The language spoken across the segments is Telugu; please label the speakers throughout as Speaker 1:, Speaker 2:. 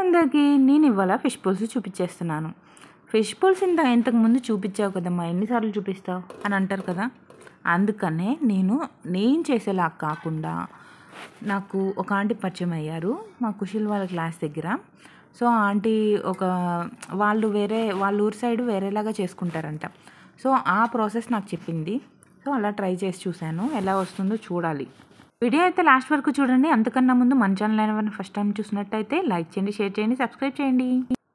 Speaker 1: అందరికీ నేను ఇవాళ ఫిష్ పులుసు చూపించేస్తున్నాను. ఫిష్ పులుసు ఇంతకు ముందు చూపించావు కదమ్మా, ఎన్నిసార్లు చూపిస్తావు అని అంటారు కదా. అందుకనే నేను చేసేలా కాకుండా నాకు ఒక ఆంటీ పరిచయం అయ్యారు మా కుషిల్ వాళ్ళ క్లాస్ దగ్గర. సో ఆంటీ వాళ్ళ ఊరి సైడ్ వేరేలాగా చేసుకుంటారంట. సో ఆ ప్రాసెస్ నాకు చెప్పింది. సో అలా ట్రై చేసి చూశాను, ఎలా వస్తుందో చూడాలి. వీడియో అయితే లాస్ట్ వరకు చూడండి. అంతకన్నా ముందు మన ఛానల్ ఏమైనా ఫస్ట్ టైం చూసినట్టయితే లైక్ చేయండి, షేర్ చేయండి, సబ్స్క్రైబ్ చేయండి.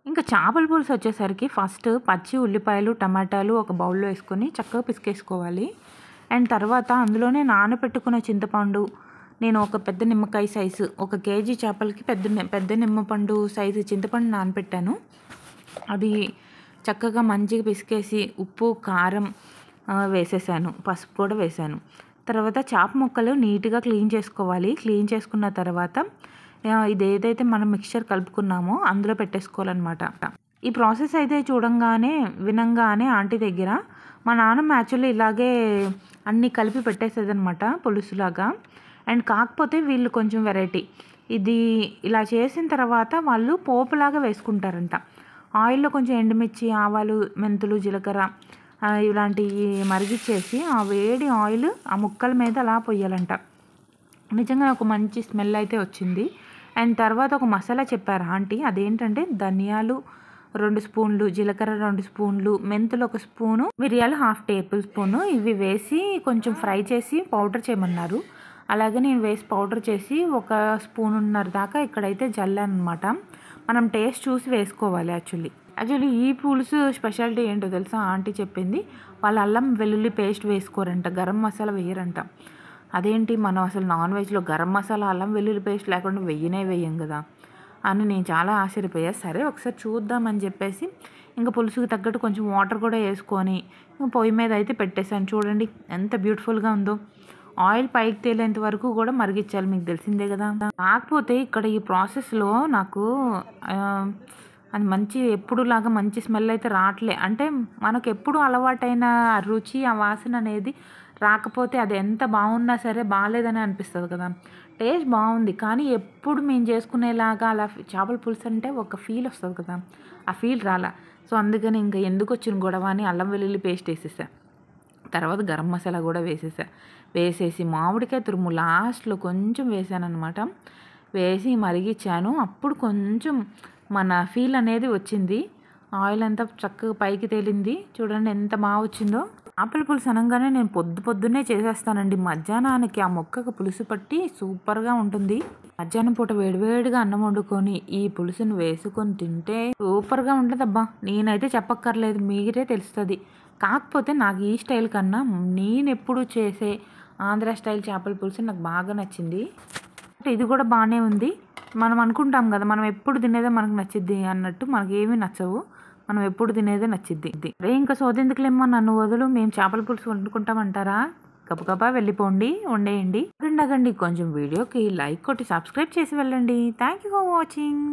Speaker 1: ఇంకా చేపల పులుసు వచ్చేసరికి ఫస్ట్ పచ్చి ఉల్లిపాయలు, టమాటాలు ఒక బౌల్లో వేసుకొని చక్కగా పిసికేసుకోవాలి. అండ్ తర్వాత అందులోనే నానబెట్టుకున్న చింతపండు, నేను ఒక పెద్ద నిమ్మకాయ సైజు, 1 కేజీ చేపలకి పెద్ద నిమ్మపండు సైజు చింతపండు నానబెట్టాను. అది చక్కగా మంచిగా పిసికేసి ఉప్పు, కారం వేసేసాను, పసుపు కూడా వేసాను. తర్వాత చేప ముక్కలు నీట్గా క్లీన్ చేసుకోవాలి. క్లీన్ చేసుకున్న తర్వాత ఇది ఏదైతే మనం మిక్చర్ కలుపుకున్నామో అందులో పెట్టేసుకోవాలన్నమాట. ఈ ప్రాసెస్ అయితే వినంగానే ఆంటీ దగ్గర మా నాన్నమ్మ యాక్చువల్లీ ఇలాగే అన్నీ కలిపి పెట్టేసేదనమాట పులుసులాగా. అండ్ కాకపోతే వీళ్ళు కొంచెం వెరైటీ. ఇది ఇలా చేసిన తర్వాత వాళ్ళు పోపులాగా వేసుకుంటారంట. ఆయిల్లో కొంచెం ఎండుమిర్చి, ఆవాలు, మెంతులు, జీలకర్ర ఇలాంటివి మరిగిచ్చేసి ఆ వేడి ఆయిల్ ఆ ముక్కల మీద అలా పొయ్యాలంట. నిజంగా ఒక మంచి స్మెల్ అయితే వచ్చింది. అండ్ తర్వాత ఒక మసాలా చెప్పారు ఆంటీ. అదేంటంటే ధనియాలు 2 స్పూన్లు, జీలకర్ర 2 స్పూన్లు, మెంతులు 1 స్పూను, మిరియాలు 1/2 టేబుల్ స్పూను ఇవి వేసి కొంచెం ఫ్రై చేసి పౌడర్ చేయమన్నారు. అలాగే నేను వేసి పౌడర్ చేసి 1 స్పూనున్నర దాకా ఇక్కడైతే జల్లాను అనమాట. మనం టేస్ట్ చూసి వేసుకోవాలి. యాక్చువల్లీ ఈ పులుసు స్పెషాలిటీ ఏంటో తెలుసా? ఆంటీ చెప్పింది, వాళ్ళు అల్లం వెల్లుల్లి పేస్ట్ వేసుకోరంట, గరం మసాలా వేయరంట. అదేంటి, మనం అసలు నాన్ వెజ్లో గరం మసాలా, అల్లం వెల్లుల్లి పేస్ట్ లేకుండా వేయం కదా అని నేను చాలా ఆశ్చర్యపోయా. సరే ఒకసారి చూద్దామని చెప్పేసి ఇంకా పులుసుకి తగ్గట్టు కొంచెం వాటర్ కూడా వేసుకొని పొయ్యి మీద అయితే పెట్టేశాను. చూడండి ఎంత బ్యూటిఫుల్గా ఉందో. ఆయిల్ పైకి తేలేంత వరకు కూడా మరిగించాలి, మీకు తెలిసిందే కదా. కాకపోతే ఇక్కడ ఈ ప్రాసెస్లో నాకు అది ఎప్పుడులాగా మంచి స్మెల్ అయితే రావట్లే. అంటే మనకు ఎప్పుడు అలవాటైన రుచి, ఆ వాసన అనేది రాకపోతే అది ఎంత బాగున్నా సరే బాగాలేదని అనిపిస్తుంది కదా. టేస్ట్ బాగుంది కానీ ఎప్పుడు మేము చేసుకునేలాగా అలా చేపల పులుసు అంటే ఒక ఫీల్ వస్తుంది కదా, ఆ ఫీల్ రాలా. సో అందుకని ఇంకా ఎందుకు వచ్చిన గొడవ అని అల్లం వెల్లుల్లి పేస్ట్ వేసేసా. తర్వాత గరం మసాలా కూడా వేసేసి మామిడికాయ తురుము లాస్ట్లో కొంచెం వేసాను అనమాట. వేసి మరిగించాను. అప్పుడు కొంచెం మన ఫీల్ అనేది వచ్చింది. ఆయిల్ అంతా చక్కగా పైకి తేలింది. చూడండి ఎంత బాగా వచ్చిందో. చేపల పులుసు అనగానే నేను పొద్దున్నే చేసేస్తానండి. మధ్యాహ్నానికి ఆ మొక్కకు పులుసు పట్టి సూపర్గా ఉంటుంది. మధ్యాహ్నం పూట వేడివేడిగా అన్నం వండుకొని ఈ పులుసును వేసుకొని తింటే సూపర్గా ఉంటుంది. అబ్బా, నేనైతే చెప్పక్కర్లేదు, మీరే తెలుస్తుంది. కాకపోతే నాకు ఈ స్టైల్ కన్నా నేను ఎప్పుడు చేసే ఆంధ్ర స్టైల్ చేపల పులుసు నాకు బాగా నచ్చింది. ఇది కూడా బాగానే ఉంది. మనం అనుకుంటాం కదా, మనం ఎప్పుడు తినేదే మనకు నచ్చిద్ది అన్నట్టు, మనకి ఏమీ నచ్చవు, మనం ఎప్పుడు తినేదే నచ్చిద్ది. అరే ఇంకా సోదెందుకులేమ్మా, నన్ను వదులు, మేము చేపల పులుసు వండుకుంటామంటారా? గబగబా వెళ్ళిపోండి, వండేయండి. కొంచెం వీడియోకి లైక్ కొట్టి సబ్స్క్రైబ్ చేసి వెళ్ళండి. Thank you for watching.